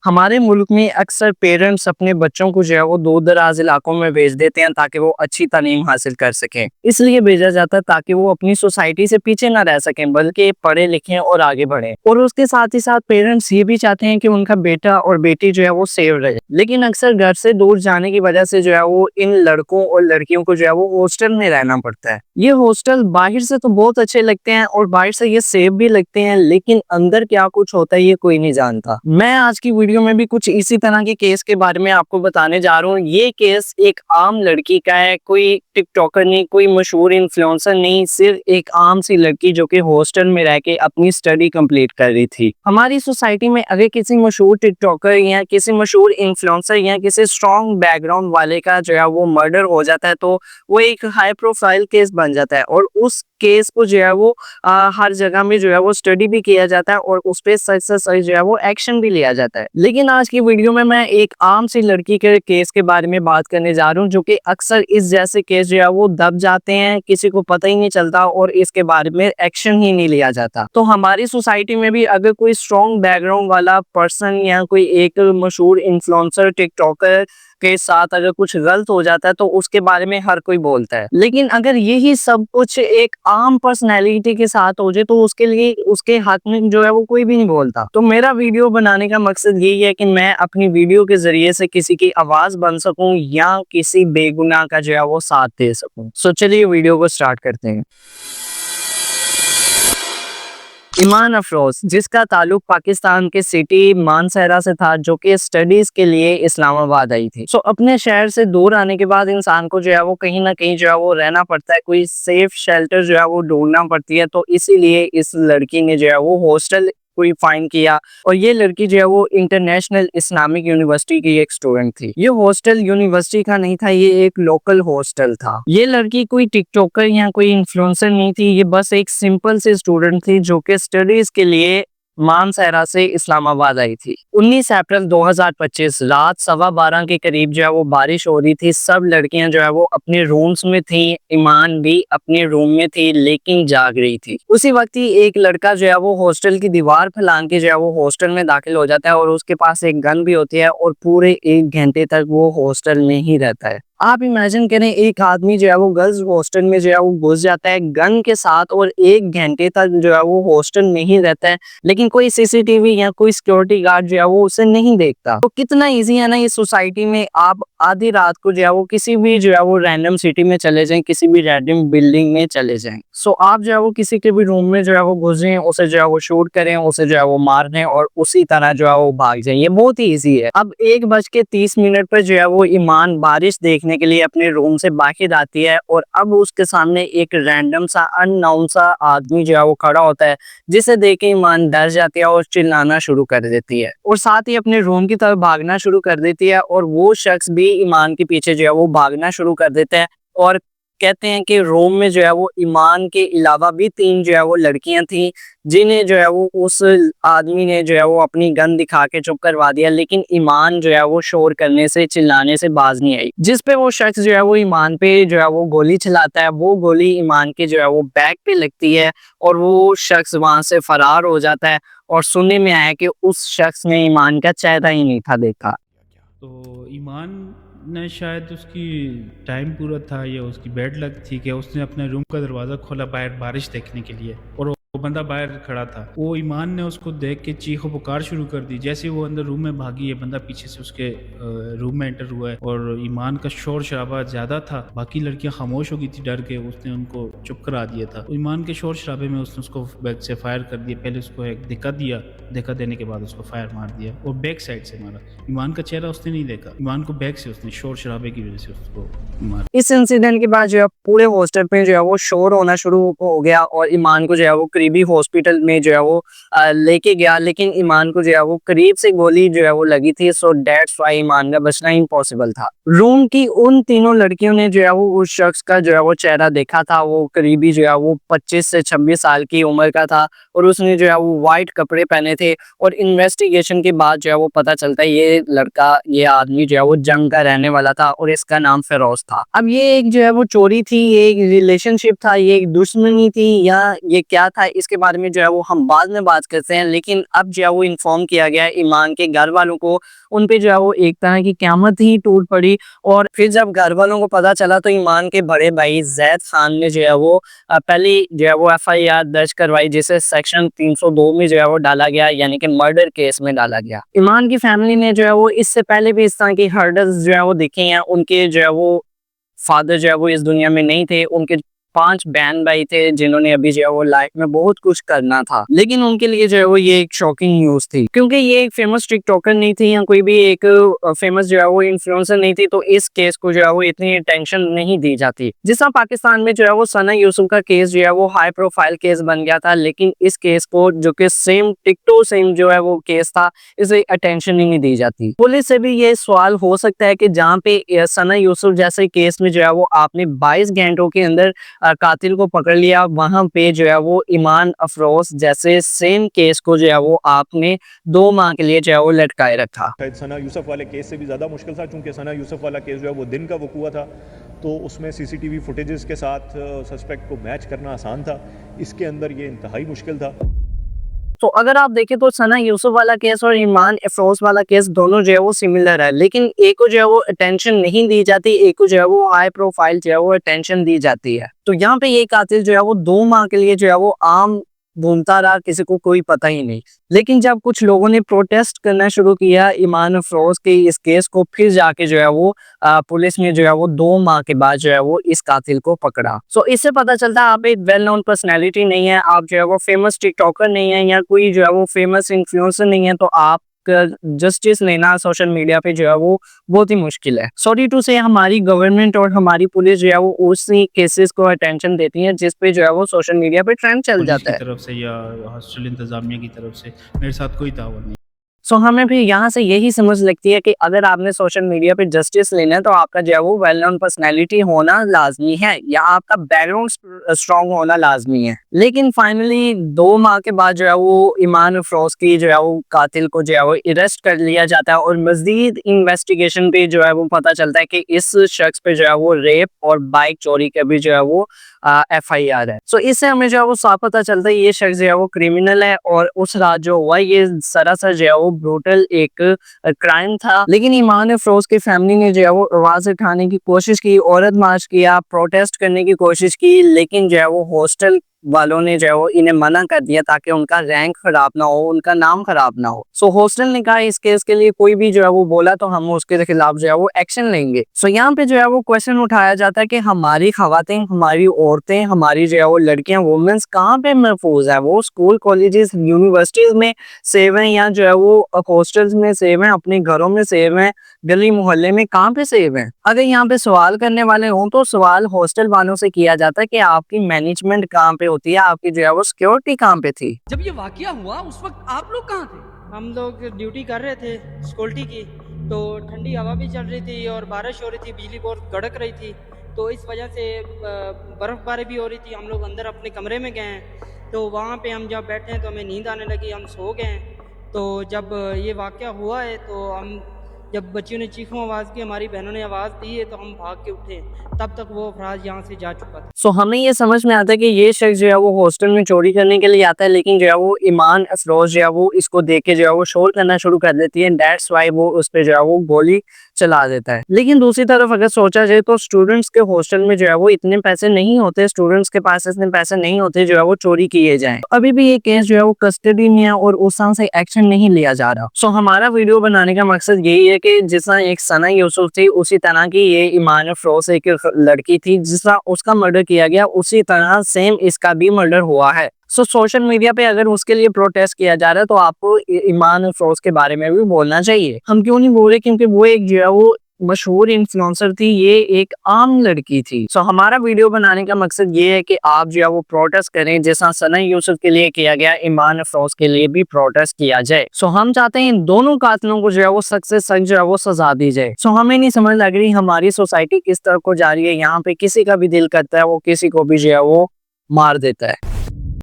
हमारे मुल्क में अक्सर पेरेंट्स अपने बच्चों को जो है वो दूर-दराज इलाकों में भेज देते हैं ताकि वो अच्छी तालीम हासिल कर सकें। इसलिए भेजा जाता है ताकि वो अपनी सोसाइटी से पीछे ना रह सकें बल्कि पढ़ें लिखें और आगे बढ़ें। और उसके साथ ही साथ पेरेंट्स ये भी चाहते हैं कि उनका बेटा और बेटी जो है वो सेफ रहे। लेकिन अक्सर घर से दूर जाने की वजह से जो है वो इन लड़कों और लड़कियों को जो है वो हॉस्टल में रहना पड़ता है। ये हॉस्टल बाहर से तो बहुत अच्छे लगते हैं और बाहर से ये सेफ भी लगते हैं, लेकिन अंदर क्या कुछ होता है ये कोई नहीं जानता। मैं आज की वीडियो में भी कुछ इसी तरह के केस के बारे में आपको बताने जा रहा हूँ। ये केस एक आम लड़की का है, कोई टिकटॉकर नहीं, कोई मशहूर इन्फ्लुएंसर नहीं, सिर्फ एक आम सी लड़की जो कि हॉस्टल में रह के अपनी स्टडी कंप्लीट कर रही थी। हमारी सोसाइटी में अगर किसी मशहूर टिकटॉकर या किसी मशहूर इन्फ्लुएंसर या किसी स्ट्रॉन्ग बैकग्राउंड वाले का जो है वो मर्डर हो जाता है तो वो एक हाई प्रोफाइल केस बन जाता है और उस केस को जो है वो हर जगह में जो है वो स्टडी भी किया जाता है और उस पे सच से सच जो है वो एक्शन भी लिया जाता है। लेकिन आज की वीडियो में मैं एक आम सी लड़की के केस के बारे में बात करने जा रहा हूँ जो कि अक्सर इस जैसे केस जो है वो दब जाते हैं, किसी को पता ही नहीं चलता और इसके बारे में एक्शन ही नहीं लिया जाता। तो हमारी सोसाइटी में भी अगर कोई स्ट्रॉन्ग बैकग्राउंड वाला पर्सन या कोई एक मशहूर इन्फ्लुएंसर टिकटॉकर के साथ अगर कुछ गलत हो जाता है तो उसके बारे में हर कोई बोलता है। लेकिन अगर यही सब कुछ एक आम पर्सनैलिटी के साथ हो जाए तो उसके लिए उसके हक में जो है वो कोई भी नहीं बोलता। तो मेरा वीडियो बनाने का मकसद यही है कि मैं अपनी वीडियो के जरिए से किसी की आवाज बन सकूं या किसी बेगुनाह का जो है वो साथ दे सकूं। सो चलिए वीडियो को स्टार्ट करते हैं। ईमान अफरोज, जिसका ताल्लुक पाकिस्तान के सिटी मानसहरा से था, जो कि स्टडीज के लिए इस्लामाबाद आई थी। अपने शहर से दूर आने के बाद इंसान को जो है वो कहीं ना कहीं जो है वो रहना पड़ता है, कोई सेफ शेल्टर जो है वो ढूंढना पड़ती है। तो इसीलिए इस लड़की ने जो है वो हॉस्टल कोई फाइंड किया और ये लड़की जो है वो इंटरनेशनल इस्लामिक यूनिवर्सिटी की एक स्टूडेंट थी। ये हॉस्टल यूनिवर्सिटी का नहीं था, ये एक लोकल हॉस्टल था। ये लड़की कोई टिकटॉकर या कोई इन्फ्लुएंसर नहीं थी, ये बस एक सिंपल सी स्टूडेंट थी जो कि स्टडीज के लिए मानसहरा से इस्लामाबाद आई थी। 19 अप्रैल 2025 रात 12:15 के करीब जो है वो बारिश हो रही थी। सब लड़कियां जो है वो अपने रूम्स में थी, ईमान भी अपने रूम में थी लेकिन जाग रही थी। उसी वक्त ही एक लड़का जो है वो हॉस्टल की दीवार फैलान के जो है वो हॉस्टल में दाखिल हो जाता है और उसके पास एक गन भी होती है और पूरे 1 घंटे तक वो हॉस्टल में ही रहता है। आप इमेजिन करें, एक आदमी जो है वो गर्ल्स हॉस्टल में जो है वो घुस जाता है गन के साथ और 1 घंटे तक जो है वो हॉस्टल में ही रहता है, लेकिन कोई सीसीटीवी या कोई सिक्योरिटी गार्ड जो है वो उसे नहीं देखता। तो कितना इजी है ना इस सोसाइटी में, आप आधी रात को जो है वो किसी भी जो है वो रैंडम सिटी में चले जाएं, किसी भी रैंडम बिल्डिंग में चले जाएं। आप जो है वो किसी के भी रूम में जो है वो घुस जाएं, उसे जो है वो शूट करें, उसे जो है वो मार दें और उसी तरह जो है वो भाग जाएं। ये बहुत ही ईजी है। अब 1:30 पर जो है वो ईमान बारिश देखने के लिए अपने रूम से बाहर आती है और अब उसके सामने एक रैंडम सा अननोन सा आदमी जो है वो खड़ा होता है, जिसे देख के ईमान डर जाती है और चिल्लाना शुरू कर देती है और साथ ही अपने रूम की तरफ भागना शुरू कर देती है और वो शख्स भी ईमान के पीछे जो है वो भागना शुरू कर देता है। और कहते हैं कि रूम में जो है वो ईमान के अलावा भी 3 जो है वो लड़कियां थी, जिन्हें जो है वो उस आदमी ने जो है वो अपनी गन दिखा के चुप करवा दिया, लेकिन ईमान जो है वो शोर करने से चिल्लाने से बाज नहीं आई। जिस पे वो शख्स जो है वो ईमान पे जो है वो गोली चलाता है, वो गोली ईमान के जो है वो बैक पे लगती है और वो शख्स वहां से फरार हो जाता है। और सुनने में आया कि उस शख्स ने ईमान का चेहरा ही नहीं था देखा। तो ईमान ने शायद उसकी टाइम पूरा था या उसकी बैड लक थी कि उसने अपने रूम का दरवाज़ा खोला बाहर बारिश देखने के लिए और वो बंदा बाहर खड़ा था। वो ईमान ने उसको देख के चीखो पुकार शुरू कर दी। जैसे वो अंदर रूम में भागी, ये बंदा पीछे से उसके रूम में एंटर हुआ है और ईमान का शोर शराबा ज़्यादा था। बाकी लड़कियां खामोश हो गई थी डर के, उसने उनको चुप करा दिया था। ईमान के शोर शराबे में उसने उसको बैक से फायर कर दिया। पहले उसको एक धक्का दिया, धक्का देने के बाद उसको फायर मार दिया और बैक साइड से मारा। ईमान का चेहरा उसने नहीं देखा, ईमान को बैक से उसने शोर शराबे की वजह से उसको मारा। इस इंसिडेंट के बाद जो है पूरे हॉस्टल पे जो है वो शोर होना शुरू हो गया और ईमान को जो है वो करीबी हॉस्पिटल में जो है वो लेके गया, लेकिन ईमान को जो है वो करीब से गोली जो है वो लगी थी। सो दैट्स व्हाई ईमान का बचना इम्पॉसिबल था। रूम की उन तीनों लड़कियों ने जो है वो उस शख्स का जो है वो चेहरा देखा था। वो करीबी जो है वो 25 से 26 साल की उम्र का था और उसने जो है वो व्हाइट कपड़े पहने थे और इन्वेस्टिगेशन के बाद जो है वो पता चलता है ये लड़का, ये आदमी जो है वो जंग का रहने वाला था और इसका नाम फिरोज था। अब ये एक जो है वो चोरी थी, ये एक रिलेशनशिप था, ये एक दुश्मनी थी या ये क्या था, इसके बारे में जो है वो हम बाद में बात करते हैं। लेकिन अब जो है वो इन्फॉर्म किया गया है ईमान के घर वालों को, उन पे जो है वो एक तरह की क़यामत ही टूट पड़ी। और फिर जब घर वालों को पता चला तो ईमान के बड़े भाई ज़ैद खान ने जो है वो पहली जो है वो एफआईआर दर्ज करवाई, जिसे सेक्शन 302 में जो है वो डाला गया, यानी कि मर्डर केस में डाला गया। ईमान की फैमिली ने जो है वो इससे पहले भी इस तरह की हर्डल्स जो है वो देखे हैं। उनके जो है वो फादर जो है वो इस दुनिया में नहीं थे, उनके 5 बहन भाई थे जिन्होंने अभी जो है वो लाइफ में बहुत कुछ करना था, लेकिन उनके लिए जो है वो ये एक शॉकिंग न्यूज़ थी, क्योंकि ये एक फेमस टिकटॉकर नहीं थी या कोई भी एक फेमस जो है वो इन्फ्लुएंसर नहीं थी, तो इस केस को जो है वो इतनी टेंशन नहीं दी जाती। जिस तरह पाकिस्तान में जो है वो सना यूसुफ का केस जो है वो हाई प्रोफाइल केस बन गया था, लेकिन इस केस को जो कि सेम टिकटो सेम जो है वो केस था, इसे अटेंशन ही नहीं दी जाती। पुलिस से भी ये सवाल हो सकता है कि जहाँ पे सना यूसुफ जैसे केस में जो है वो आपने 22 घंटों के अंदर कातिल को पकड़ लिया, वहां पे जो है वो ईमान अफरोज जैसे सेम केस को जो है वो आपने 2 माह के लिए जो है वो लटकाए रखा। शायद सना यूसुफ वाले केस से भी ज़्यादा मुश्किल था, क्योंकि सना यूसुफ वाला केस जो है वो दिन का वकूआ था, तो उसमें सीसीटीवी फुटेजेस के साथ सस्पेक्ट को मैच करना आसान था। इसके अंदर ये इंतहाई मुश्किल था। तो अगर आप देखें तो सना यूसुफ वाला केस और ईमान अफरोज वाला केस दोनों जो है वो सिमिलर है, लेकिन एक को जो है वो अटेंशन नहीं दी जाती, एक को जो है वो हाई प्रोफाइल जो है वो अटेंशन दी जाती है। तो यहाँ पे ये कातिल जो है वो 2 माह के लिए जो है वो आम घूमता रहा, किसी को कोई पता ही नहीं। लेकिन जब कुछ लोगों ने प्रोटेस्ट करना शुरू किया ईमान अफरोज के इस केस को, फिर जाके जो है वो पुलिस ने जो है वो 2 माह के बाद जो है वो इस कातिल को पकड़ा। सो इससे पता चलता है आप एक वेल नोन पर्सनैलिटी नहीं है, आप जो है वो फेमस टिकटॉकर नहीं है, या कोई जो है वो फेमस इन्फ्लुएंसर नहीं है, तो आप जस्टिस लेना सोशल मीडिया पे जो है वो बहुत ही मुश्किल है। सॉरी टू से हमारी गवर्नमेंट और हमारी पुलिस जो है वो उसी केसेस को अटेंशन देती है जिस पे जो है वो सोशल मीडिया पे ट्रेंड चल पुलिस जाता की है। तरफ से या हॉस्टल इंतज़ामिया की तरफ से मेरे साथ कोई ताउन नहीं। सो हमें भी यहाँ से यही समझ लगती है कि अगर आपने सोशल मीडिया पे जस्टिस लेना है तो आपका जो है वो वेल नोन पर्सनैलिटी होना लाजमी है, या आपका बैकग्राउंड स्ट्रॉन्ग होना लाजमी है। लेकिन फाइनली 2 माह के बाद जो है वो ईमान अफरोज की जो है वो कातिल को जो है वो अरेस्ट कर लिया जाता है, और मजीद इन्वेस्टिगेशन पे जो है वो पता चलता है कि इस शख्स पे जो है वो रेप और बाइक चोरी का भी जो है वो एफआईआर है। सो इससे हमें जो है वो साफ पता चलता है ये शख्स जो है वो क्रिमिनल है, और उस रात जो हुआ ये सरासर जो है वो ब्रूटल एक क्राइम था। लेकिन ईमान अफरोज की फैमिली ने जो है वो आवाज उठाने की कोशिश की, औरत मार्च किया, प्रोटेस्ट करने की कोशिश की, लेकिन जो है वो हॉस्टल वालों ने जो है वो इन्हें मना कर दिया ताकि उनका रैंक खराब ना हो, उनका नाम खराब ना हो। सो हॉस्टल ने कहा इस केस के लिए कोई भी जो है वो बोला तो हम उसके खिलाफ जो है वो एक्शन लेंगे। सो यहाँ पे जो है वो क्वेश्चन उठाया जाता है कि हमारी खवातीन, हमारी औरतें, हमारी जो है वो लड़कियां, वुमेन्स कहाँ पे महफूज है? वो स्कूल, कॉलेजेस, यूनिवर्सिटीज में सेव है, या जो है वो हॉस्टल्स में सेव है, अपने घरों में सेव है, गली मोहल्ले में कहाँ पे सेव है? अगर यहाँ पे सवाल करने वाले हों तो सवाल हॉस्टल वालों से किया जाता है कि आपकी मैनेजमेंट कहाँ पे होती है, आपकी जो है वो सिक्योरिटी कहाँ पे थी? जब ये वाकया हुआ उस वक्त आप लोग कहाँ थे? हम लोग ड्यूटी कर रहे थे सिक्योरिटी की, तो ठंडी हवा भी चल रही थी और बारिश हो रही थी, बिजली बहुत कड़क रही थी, तो इस वजह से बर्फ़बारी भी हो रही थी। हम लोग अंदर अपने कमरे में गए हैं, तो वहाँ पे हम जब बैठे हैं तो हमें नींद आने लगी, हम सो गए हैं। तो जब ये वाकया हुआ है तो हम जब बच्चियों ने चीखों आवाज़ की, हमारी बहनों ने आवाज़ दी है, तो हम भाग के उठे, तब तक वो अफराज यहाँ से जा चुका था। सो हमें ये समझ में आता है कि ये शख्स जो है वो हॉस्टल में चोरी करने के लिए आता है, लेकिन जो है वो ईमान अफरोज जो है वो इसको देख के जो है वो शोर करना शुरू कर देती है, दैट्स वाई वो उस पर जो है वो गोली चला देता है। लेकिन दूसरी तरफ अगर सोचा जाए तो स्टूडेंट्स के हॉस्टल में जो है वो इतने पैसे नहीं होते, स्टूडेंट्स के पास इतने पैसे नहीं होते जो है वो चोरी किए जाएं। अभी भी ये केस जो है वो कस्टडी में है और उस तरह से एक्शन नहीं लिया जा रहा। सो हमारा वीडियो बनाने का मकसद यही है कि जिस तरह एक सना यूसुफ थी, उसी तरह की ये ईमान अफरोज एक लड़की थी, जिस तरह उसका मर्डर किया गया उसी तरह सेम इसका भी मर्डर हुआ है। सो सोशल मीडिया पे अगर उसके लिए प्रोटेस्ट किया जा रहा है तो आपको ईमान अफरोज के बारे में भी बोलना चाहिए। हम क्यों नहीं बोल रहे? क्योंकि वो एक जो है वो मशहूर इन्फ्लुएंसर थी, ये एक आम लड़की थी। सो हमारा वीडियो बनाने का मकसद ये है कि आप जो है वो प्रोटेस्ट करें, जैसा सना यूसुफ के लिए किया गया, ईमान अफरोज के लिए भी प्रोटेस्ट किया जाए। सो हम चाहते हैं इन दोनों कातिलों को जो है वो सख्त से सख्त जो है वो सजा दी जाए। सो हमें नहीं समझ लग रही हमारी सोसाइटी किस तरफ को जा रही है। यहाँ पे किसी का भी दिल करता है वो किसी को भी जो है वो मार देता है।